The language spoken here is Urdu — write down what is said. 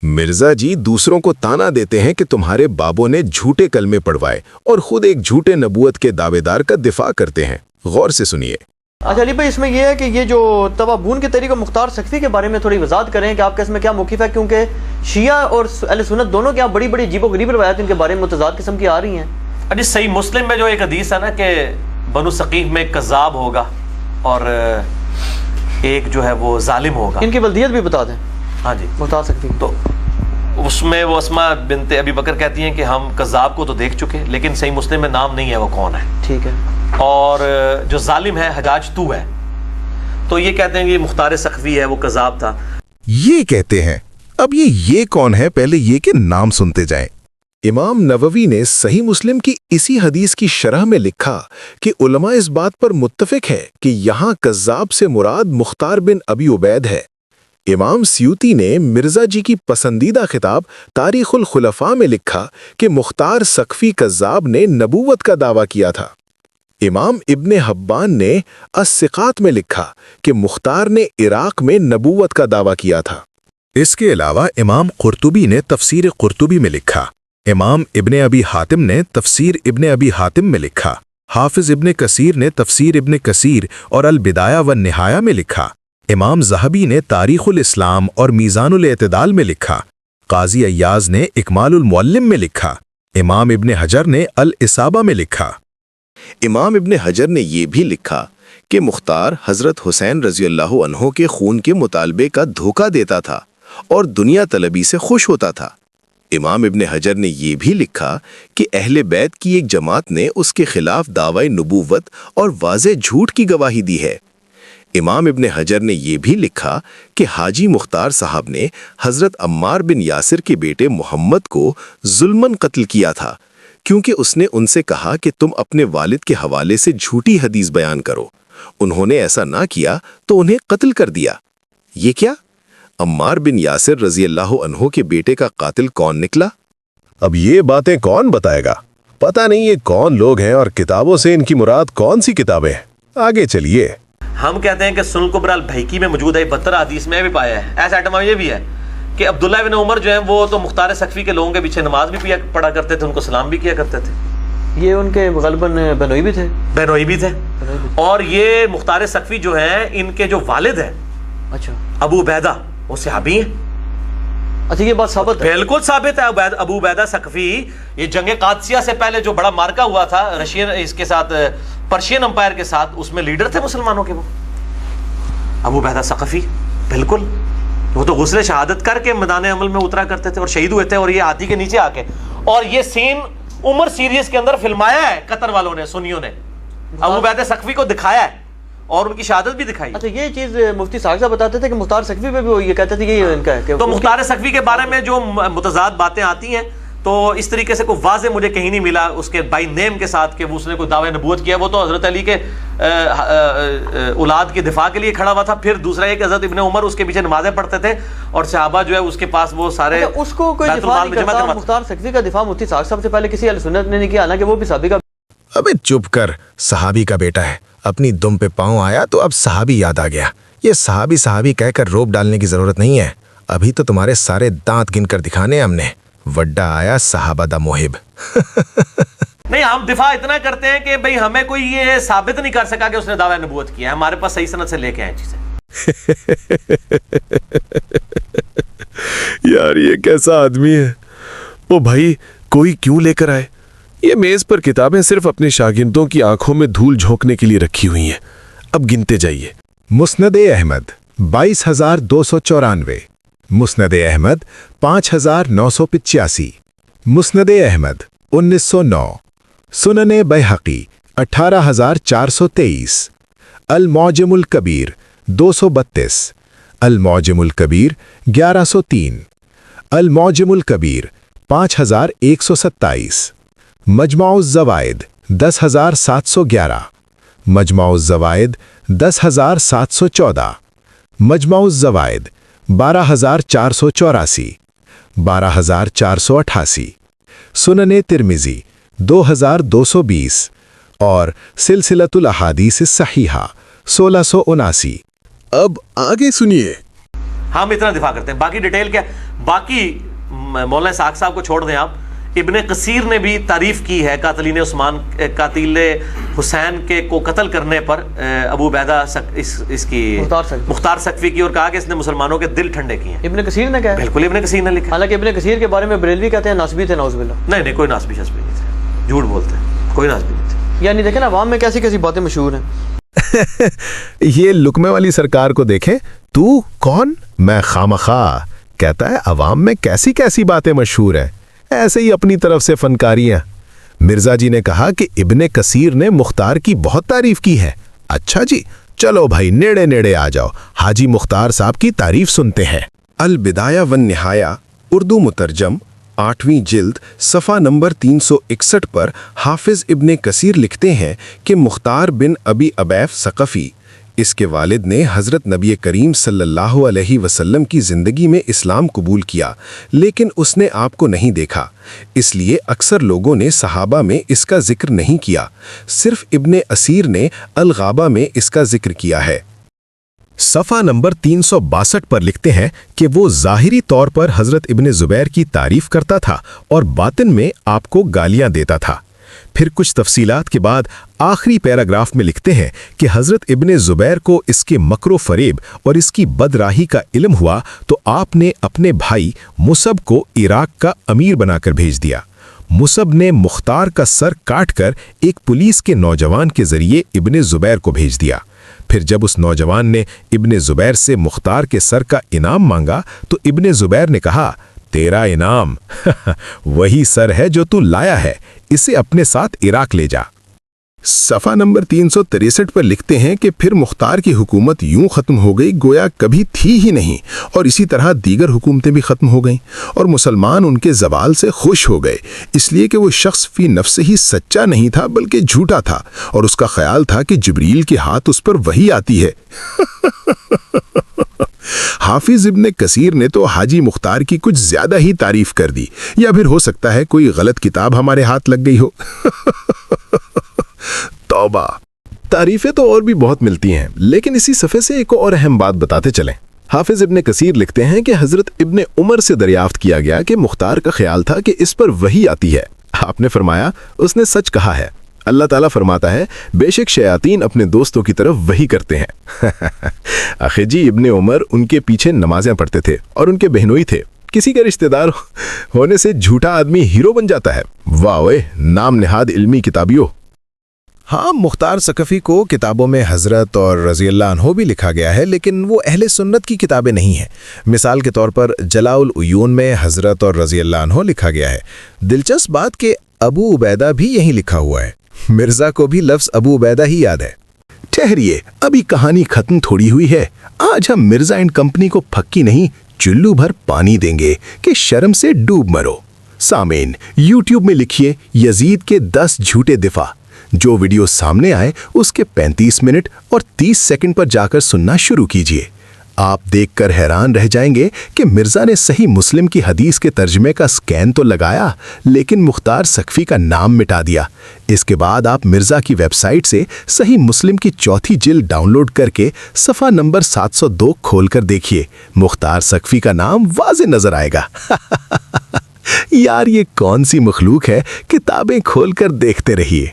مرزا جی دوسروں کو تانا دیتے ہیں کہ تمہارے بابوں نے جھوٹے کلمے پڑھوائے اور خود ایک جھوٹے نبوت کے دعوے دار کا دفاع کرتے ہیں۔ غور سے سنیے۔ اچھا علی بھائی، اس میں یہ ہے کہ یہ جو توابون کے طریقہ مختار سقفی کے بارے میں تھوڑی وضاحت کریں کہ آپ کا اس میں کیا موقف ہے، کیونکہ شیعہ اور اہل سنت دونوں کے یہاں بڑی بڑی عجیب و غریب روایات ان کے بارے میں متضاد قسم کی آ رہی ہیں۔ ابھی صحیح مسلم میں جو ایک حدیث ہے نا کہ بنو ثقیف میں ایک کذاب ہوگا اور ایک جو ہے وہ ظالم ہوگا۔ ان کی بلدیت بھی بتا دیں۔ ہاں جی، مختار سقفی تو اس میں وہ اسما بنت ابی بکر کہتی ہیں کہ ہم کذاب کو تو دیکھ چکے، لیکن صحیح مسلم میں نام نہیں ہے وہ کون ہے۔ ٹھیک ہے۔ اور جو ظالم ہے حجاج تو ہے، تو یہ کہتے ہیں کہ یہ مختار سقفی ہے، وہ کذاب تھا۔ یہ کہتے ہیں۔ اب یہ کون ہے، پہلے یہ کہ نام سنتے جائیں۔ امام نووی نے صحیح مسلم کی اسی حدیث کی شرح میں لکھا کہ علماء اس بات پر متفق ہے کہ یہاں کذاب سے مراد مختار بن ابی عبید ہے۔ امام سیوطی نے مرزا جی کی پسندیدہ خطاب تاریخ الخلفاء میں لکھا کہ مختار سقفی کذاب نے نبوت کا دعویٰ کیا تھا۔ امام ابن حبان نے الثقات میں لکھا کہ مختار نے عراق میں نبوت کا دعویٰ کیا تھا۔ اس کے علاوہ امام قرطبی نے تفسیر قرطبی میں لکھا، امام ابن ابی حاتم نے تفسیر ابن ابی حاتم میں لکھا، حافظ ابن کثیر نے تفسیر ابن کثیر اور البدایہ والنہایہ میں لکھا، امام ذہبی نے تاریخ الاسلام اور میزان الاعتدال میں لکھا، قاضی ایاز نے اکمال المعلم میں لکھا، امام ابن حجر نے الاصابہ میں لکھا۔ امام ابن حجر نے یہ بھی لکھا کہ مختار حضرت حسین رضی اللہ عنہ کے خون کے مطالبے کا دھوکہ دیتا تھا اور دنیا طلبی سے خوش ہوتا تھا۔ امام ابن حجر نے یہ بھی لکھا کہ اہل بیت کی ایک جماعت نے اس کے خلاف دعوی نبوت اور واضح جھوٹ کی گواہی دی ہے۔ امام ابن حجر نے یہ بھی لکھا کہ حاجی مختار صاحب نے حضرت عمار بن یاسر کے بیٹے محمد کو ظلماً قتل کیا تھا، کیونکہ اس نے ان سے کہا کہ تم اپنے والد کے حوالے سے جھوٹی حدیث بیان کرو۔ انہوں نے ایسا نہ کیا تو انہیں قتل کر دیا۔ یہ کیا؟ عمار بن یاسر رضی اللہ عنہ کے بیٹے کا قاتل کون نکلا؟ اب یہ باتیں کون بتائے گا؟ پتہ نہیں یہ کون لوگ ہیں اور کتابوں سے ان کی مراد کون سی کتابیں ہیں۔ آگے چلیے۔ ہم کہتے ہیں کہ سنن الکبری البیہقی میں موجود ہے، 72 حدیث میں بھی پایا ہے۔ ایسا آئٹم یہ بھی ہے کہ عبداللہ بن عمر جو ہیں وہ تو مختار سقفی کے لوگوں کے پیچھے نماز بھی پڑھا کرتے تھے، ان کو سلام بھی کیا کرتے تھے۔ یہ ان کے غالباً بنوئی بھی تھے۔ بنوئی بھی تھے۔ اور یہ مختار سقفی جو ہیں ان کے جو والد ہیں اچھا ابو عبیدہ، وہ صحابی ہیں۔ اچھا یہ بات ثابت ہے؟ بالکل ثابت ہے۔ ابو عبیدہ سقفی، یہ جنگ قادسیہ سے پہلے جو بڑا مارکا ہوا تھا رشین اس کے ساتھ، پرشین امپائر کے ساتھ، اس میں لیڈر تھے مسلمانوں کے وہ ابو عبیدہ سقفی۔ بالکل، وہ تو غسل شہادت کر کے میدان عمل میں اترا کرتے تھے اور شہید ہوئے تھے، اور یہ ہاتھی کے نیچے آ کے، اور یہ سین عمر سیریز کے اندر فلمایا ہے قطر والوں نے، سنیوں نے ابو عبیدہ سقفی کو دکھایا ہے اور ان کی شہادت بھی دکھائی۔ اچھا یہ چیز مفتی صاحب بتاتے تھے کہ مختار سقفی پہ بھی وہ یہ کہتے تھے کہ یہ ان کا ہے، تو مختار سقفی کے بارے میں جو متضاد باتیں آتی ہیں تو اس طریقے سے کوئی واضح مجھے کہیں نہیں ملا اس کے بائی نیم کے ساتھ کہ اس نے کوئی دعوی نبوت کیا۔ وہ تو حضرت علی کے اولاد کے دفاع کے لیے کھڑا ہوا تھا۔ پھر دوسرا یہ کہ حضرت ابن عمر اس کے پیچھے نمازیں پڑھتے تھے اور صحابہ جو ہے اس کے پاس وہ سارے اس کو کوئی دفاع نہیں کرتا۔ مختار سقفی کا دفاع مفتی صاحب سے پہلے کسی اہل سنت نے نہیں کیا، حالانکہ وہ بھی صحابی کا۔ ابے چپ کر، صحابی کا بیٹا ہے، اپنی دم پہ پاؤں آیا تو اب صحابی یاد آ گیا۔ یہ صحابی کہہ کر روب ڈالنے کی ضرورت نہیں ہے، ابھی تو تمہارے سارے دانت گن کر دکھانے ہم نے۔ وڈا آیا صحابہ دا محب۔ نہیں، ہم دفاع اتنا کرتے ہیں کہ بھئی ہمیں کوئی یہ ثابت نہیں کر سکا کہ اس نے دعوی نبوت کیا ہے، ہمارے پاس صحیح سند سے لے کے آئے چیزیں۔ یار یہ کیسا آدمی ہے؟ او بھائی، کوئی کیوں لے کر آئے؟ یہ میز پر کتابیں صرف اپنے شاگردوں کی آنکھوں میں دھول جھونکنے کے لیے رکھی ہوئی ہیں۔ اب گنتے جائیے۔ مسند احمد 22,294، مسند احمد 5,985، مسند احمد 1909، سنن بیہقی 18,423، المعجم الکبیر 232، المعجم الکبیر 1103، المعجم الکبیر 5,127، مجمع الزوائد 10,711، مجمع الزوائد 10,714، مجمع الزوائد 12,484، 12,488، سنن ترمذی 2,220 اور سلسلۃ الاحادیث الصحیحہ 1,679۔ اب آگے سنیے۔ ہم اتنا دفاع کرتے ہیں. باقی ڈیٹیل کیا, باقی مولانا اسحاق صاحب کو چھوڑ دیں آپ. ابن کثیر نے بھی تعریف کی ہے قاتلین عثمان, قاتل حسین کے کو قتل کرنے پر ابو عبیدہ اس کی مختار سقفی کی, اور کہا کہ اس نے مسلمانوں کے دل ٹھنڈے کیے ہیں. ابن کثیر نے کہا ہے؟ بالکل ابن کثیر نے لکھا. حالانکہ ابن کثیر کے بارے میں بریلوی کہتے ہیں ناسبی تھے, نعوذ باللہ. نہیں کوئی ناسبی شسبی نہیں تھے, جھوٹ بولتے ہیں, کوئی ناسبی نہیں تھے. یعنی دیکھیں نا عوام میں کیسی کیسی باتیں مشہور ہیں. یہ لقمے والی سرکار کو دیکھیں, تو کون, میں خامخواہ کہتا ہے عوام میں کیسی کیسی باتیں مشہور ہیں, ایسے ہی اپنی طرف سے فنکاریاں. مرزا جی نے کہا کہ ابن کثیر نے مختار کی بہت تعریف کی ہے. اچھا جی, چلو بھائی نیڑے نیڑے آ جاؤ, حاجی مختار صاحب کی تعریف سنتے ہیں. البدایہ والنہایہ اردو مترجم 8ویں جلد صفحہ نمبر 361 پر حافظ ابن کثیر لکھتے ہیں کہ مختار بن ابی ابیف ثقفی, اس کے والد نے حضرت نبی کریم صلی اللہ علیہ وسلم کی زندگی میں اسلام قبول کیا, لیکن اس نے آپ کو نہیں دیکھا, اس لیے اکثر لوگوں نے صحابہ میں اس کا ذکر نہیں کیا. صرف ابن اسیر نے الغابہ میں اس کا ذکر کیا ہے. صفحہ نمبر 362 پر لکھتے ہیں کہ وہ ظاہری طور پر حضرت ابن زبیر کی تعریف کرتا تھا اور باطن میں آپ کو گالیاں دیتا تھا. پھر کچھ تفصیلات کے بعد آخری پیراگراف میں لکھتے ہیں کہ حضرت ابن زبیر کو اس کے مکر و فریب اور اس کی بدراہی کا علم ہوا تو آپ نے اپنے بھائی مصعب کو عراق کا امیر بنا کر بھیج دیا. مصعب نے مختار کا سر کاٹ کر ایک پولیس کے نوجوان کے ذریعے ابن زبیر کو بھیج دیا. پھر جب اس نوجوان نے ابن زبیر سے مختار کے سر کا انعام مانگا تو ابن زبیر نے کہا, تیرا انعام وہی سر ہے جو تو لایا ہے, اسے اپنے ساتھ عراق لے جا. صفحہ نمبر 363 پر لکھتے ہیں کہ پھر مختار کی حکومت یوں ختم ہو گئی گویا کبھی تھی ہی نہیں, اور اسی طرح دیگر حکومتیں بھی ختم ہو گئیں, اور مسلمان ان کے زوال سے خوش ہو گئے, اس لیے کہ وہ شخص فی نفس ہی سچا نہیں تھا بلکہ جھوٹا تھا, اور اس کا خیال تھا کہ جبریل کے ہاتھ اس پر وحی آتی ہے. حافظ ابن کثیر نے تو حاجی مختار کی کچھ زیادہ ہی تعریف کر دی, یا پھر ہو سکتا ہے کوئی غلط کتاب ہمارے ہاتھ لگ گئی ہو. توبہ. تعریفیں تو اور بھی بہت ملتی ہیں, لیکن اسی صفحے سے ایک اور اہم بات بتاتے چلیں. حافظ ابن کثیر لکھتے ہیں کہ حضرت ابن عمر سے دریافت کیا گیا کہ مختار کا خیال تھا کہ اس پر وحی آتی ہے. آپ نے فرمایا, اس نے سچ کہا ہے. اللہ تعالیٰ فرماتا ہے, بے شک شیاطین اپنے دوستوں کی طرف وحی کرتے ہیں. آخر جی ابن عمر ان کے پیچھے نمازیں پڑھتے تھے اور ان کے بہنوئی تھے. کسی کا رشتہ دار ہونے سے جھوٹا آدمی ہیرو بن جاتا ہے. واہ اوئے, نام نہاد علمی کتابیوں. ہاں, مختار ثقفی کو کتابوں میں حضرت اور رضی اللہ عنہ بھی لکھا گیا ہے, لیکن وہ اہل سنت کی کتابیں نہیں ہیں. مثال کے طور پر جلاء العیون میں حضرت اور رضی اللہ عنہ لکھا گیا ہے. دلچسپ بات کہ ابو عبیدہ بھی یہیں لکھا ہوا ہے. مرزا کو بھی لفظ ابو عبیدہ ہی یاد ہے. ٹھہریے, ابھی کہانی ختم تھوڑی ہوئی ہے. آج ہم مرزا اینڈ کمپنی کو پھکی نہیں چلو بھر پانی دیں گے کہ شرم سے ڈوب مرو. سامعین, یوٹیوب میں لکھیے یزید کے 10 جھوٹے دفاع. جو ویڈیو سامنے آئے اس کے 35 منٹ اور 30 سیکنڈ پر جا کر سننا شروع کیجیے. آپ دیکھ کر حیران رہ جائیں گے کہ مرزا نے صحیح مسلم کی حدیث کے ترجمے کا سکین تو لگایا, لیکن مختار ثقفی کا نام مٹا دیا. اس کے بعد آپ مرزا کی ویب سائٹ سے صحیح مسلم کی 4تھی جلد ڈاؤن لوڈ کر کے صفحہ نمبر 702 کھول کر دیکھیے. مختار ثقفی کا نام واضح نظر آئے گا. یار, یہ کون سی مخلوق ہے, کتابیں کھول کر دیکھتے رہیے.